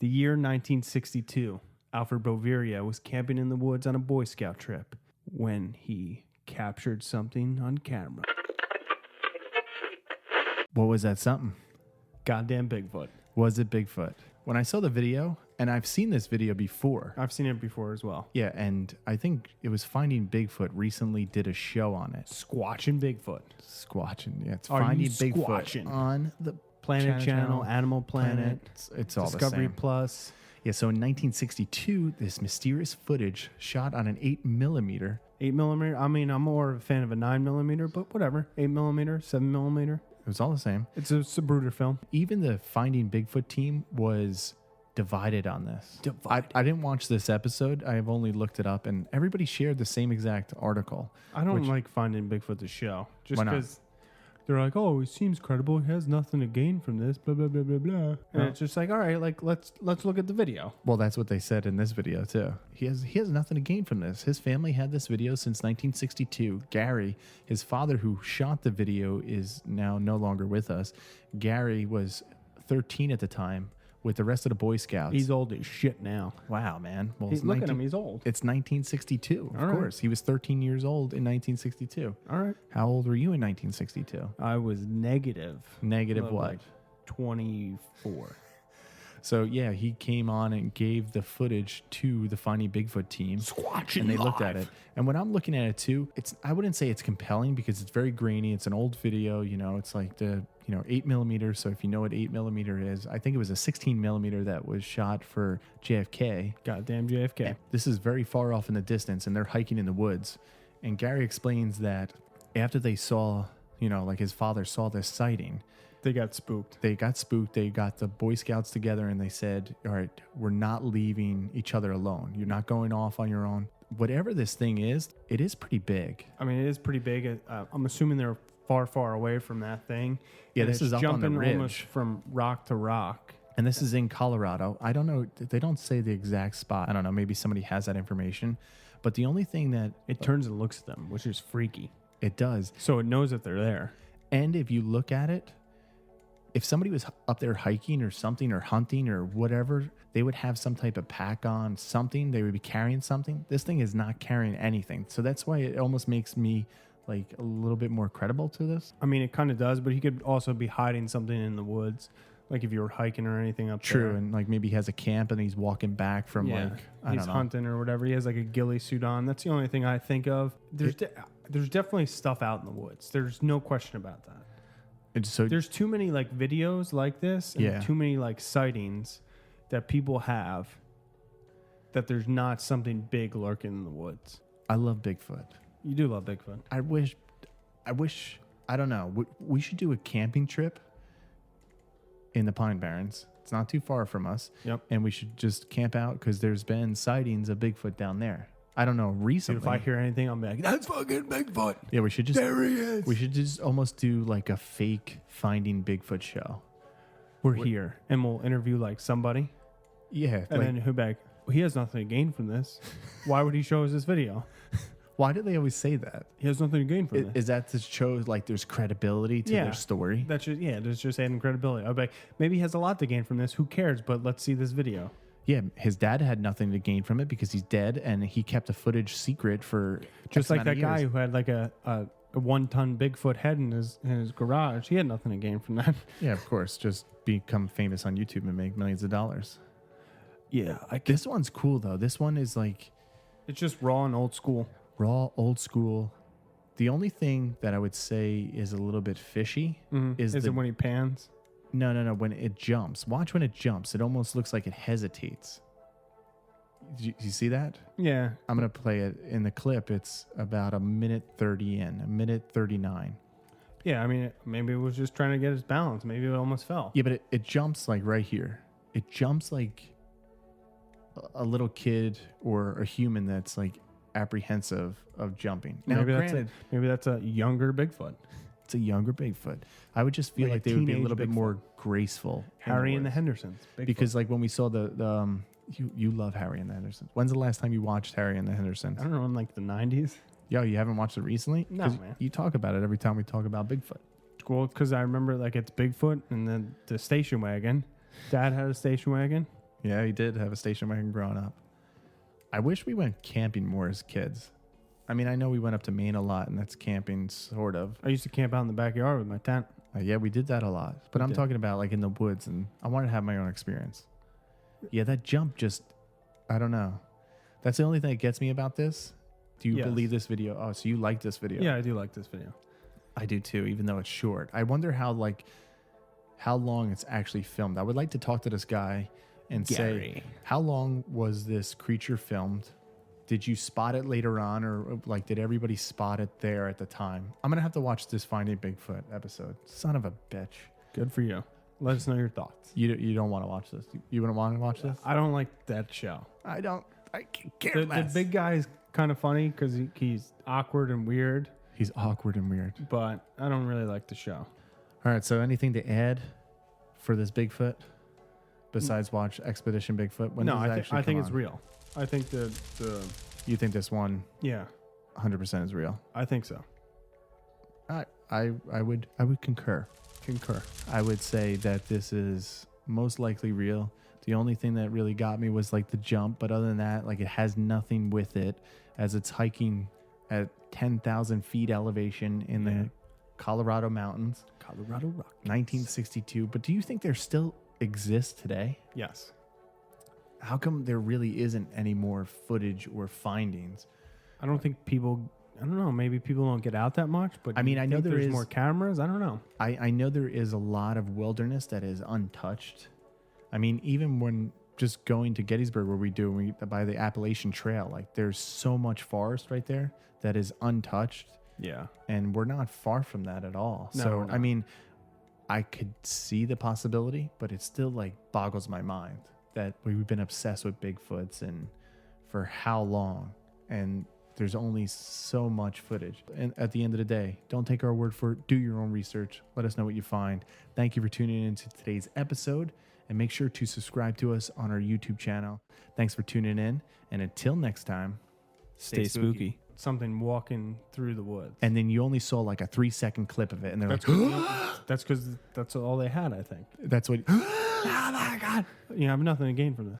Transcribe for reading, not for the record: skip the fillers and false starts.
The year 1962, Alfred Boveria was camping in the woods on a Boy Scout trip when he captured something on camera. What was that something? Goddamn Bigfoot. Was it Bigfoot? When I saw the video, and I've seen this video before. I've seen it before as well. Yeah, and I think it was Finding Bigfoot recently did a show on it. Squatching Bigfoot. Squatching, yeah. It's Are Finding you Bigfoot squatching? on the Planet Channel, Animal Planet, It's all Discovery the same. Plus. Yeah, so in 1962, this mysterious footage shot on an 8mm. 8mm. I mean, I'm more of a fan of a 9mm, but whatever. 8mm, 7mm. It was all the same. It's a Sabruder film. Even the Finding Bigfoot team was divided on this. I didn't watch this episode. I've only looked it up, and everybody shared the same exact article. I don't like Finding Bigfoot the show. Just Why not? because they're like, oh, he seems credible. He has nothing to gain from this, blah, blah, blah, blah, blah. And it's just like, all right, like let's look at the video. Well, that's what they said in this video too. He has nothing to gain from this. His family had this video since 1962. Gary, his father who shot the video, is now no longer with us. Gary was 13 at the time with the rest of the Boy Scouts. He's old as shit now. Wow, man. Well, Look at him. He's old. It's 1962, of All right. course. He was 13 years old in 1962. All right. How old were you in 1962? I was negative. Negative what? Like 24. So, yeah, he came on and gave the footage to the Finding Bigfoot team. Squatching And they looked at it. And when I'm looking at it, too, I wouldn't say it's compelling because it's very grainy. It's an old video. You know, it's like the 8mm. So if you know what 8mm is, I think it was a 16mm that was shot for JFK. Goddamn JFK. This is very far off in the distance, and they're hiking in the woods. And Gary explains that after they saw, like his father saw this sighting, They got spooked. They got spooked. They got the Boy Scouts together and they said, all right, we're not leaving each other alone. You're not going off on your own. Whatever this thing is, it is pretty big. I mean, it is pretty big. I'm assuming they're far, far away from that thing. Yeah, And this it's is up on the jumping ridge. almost from rock to rock. And this is in Colorado. I don't know. They don't say the exact spot. I don't know. Maybe somebody has that information. But the only thing that It turns and looks at them, which is freaky. it does, So it knows that they're there. and if you look at it, if somebody was up there hiking or something or hunting or whatever, they would have some type of pack on, something. They would be carrying something. This thing is not carrying anything. So that's why it almost makes me like a little bit more credible to this. I mean, it kind of does, but he could also be hiding something in the woods. Like if you were hiking or anything up there. True. And like maybe he has a camp and he's walking back from I he's don't know. hunting or whatever. He has like a ghillie suit on. That's the only thing I think of. There's definitely stuff out in the woods. There's no question about that. And so There's too many like videos like this and Yeah. too many like sightings that people have that there's not something big lurking in the woods. I love Bigfoot. You do love Bigfoot. I wish, I don't know. We should do a camping trip in the Pine Barrens. It's not too far from us. Yep. And we should just camp out because there's been sightings of Bigfoot down there. I don't know, recently. Dude, if I hear anything, I'll be like, that's fucking Bigfoot. Yeah, we should just. There he is. We should just almost do like a fake Finding Bigfoot show. We're here. And we'll interview like somebody. Yeah. And then he'll be like, he has nothing to gain from this. Why would he show us this video? why do they always say that? He has nothing to gain from this. Is that to show like there's credibility to their story? That's just adding credibility. I'll be like, maybe he has a lot to gain from this. Who cares? But let's see this video. Yeah, his dad had nothing to gain from it because he's dead, and he kept the footage secret for Just X like amount that of guy years. who had like a 1-ton Bigfoot head in his garage. He had nothing to gain from that. Yeah, of course, just become famous on YouTube and make millions of dollars. Yeah, This one's cool though. This one is like it's just raw and old school. raw, old school. The only thing that I would say is a little bit fishy is it when he pans? No. When it jumps, watch when it jumps. It almost looks like it hesitates. You see that? Yeah. I'm gonna play it in the clip. It's about a minute 30 in, a minute 39. Yeah, I mean, maybe it was just trying to get his balance. Maybe it almost fell. Yeah, but it jumps like right here. It jumps like a little kid or a human that's like apprehensive of jumping. Now, maybe granted, that's a younger Bigfoot. it's a younger Bigfoot. I would just feel Like a like they would be a teenage little bit Bigfoot. more graceful. Harry and the woods. Hendersons. Bigfoot. Because like when we saw the you love Harry and the Hendersons. When's the last time you watched Harry and the Hendersons? I don't know, in like the 90s. Yo, you haven't watched it recently? No, 'Cause man. You talk about it every time we talk about Bigfoot. Well, because I remember like it's Bigfoot and then the station wagon. Dad had a station wagon. Yeah, he did have a station wagon growing up. I wish we went camping more as kids. I mean, I know we went up to Maine a lot, and that's camping, sort of. I used to camp out in the backyard with my tent. Yeah, we did that a lot. But I'm talking about like in the woods, and I wanted to have my own experience. Yeah, that jump just, I don't know. That's the only thing that gets me about this. Do you believe this video? Oh, so you like this video? Yeah, I do like this video. I do too, even though it's short. I wonder how long it's actually filmed. I would like to talk to this guy and say, how long was this creature filmed? Did you spot it later on, or like did everybody spot it there at the time? I'm gonna have to watch this Finding Bigfoot episode. Son of a bitch. Good for you. Let us know your thoughts. You don't want to watch this. You wouldn't want to watch this? I don't like that show. I can care The big guy is kind of funny because he's awkward and weird, He's awkward and weird. but I don't really like the show. All right, so anything to add for this Bigfoot besides watch Expedition Bigfoot? When No, does it I actually think come it's on? real. I think the You think this one yeah, 100% is real? I think so. I would concur. I would say that this is most likely real. The only thing that really got me was like the jump, but other than that, like it has nothing with it, as it's hiking at 10,000 feet elevation in the Colorado mountains. Colorado Rock. 1962. But do you think there still exists today? Yes. How come there really isn't any more footage or findings? I don't think people. I don't know. Maybe people don't get out that much. But I mean, I know there's there is more cameras. I don't know. I know there is a lot of wilderness that is untouched. I mean, even when just going to Gettysburg, where we by the Appalachian Trail, like there's so much forest right there that is untouched. Yeah. And we're not far from that at all. No, So, we're not. I mean, I could see the possibility, but it still like boggles my mind that we've been obsessed with Bigfoots and for how long. And there's only so much footage. And at the end of the day, don't take our word for it. Do your own research. Let us know what you find. Thank you for tuning in to today's episode. And make sure to subscribe to us on our YouTube channel. Thanks for tuning in. And until next time, Stay spooky. Something walking through the woods. And then you only saw like a 3-second clip of it. And they're That's like, because that's all they had. I think. that's what. Oh my god! You have nothing to gain from this.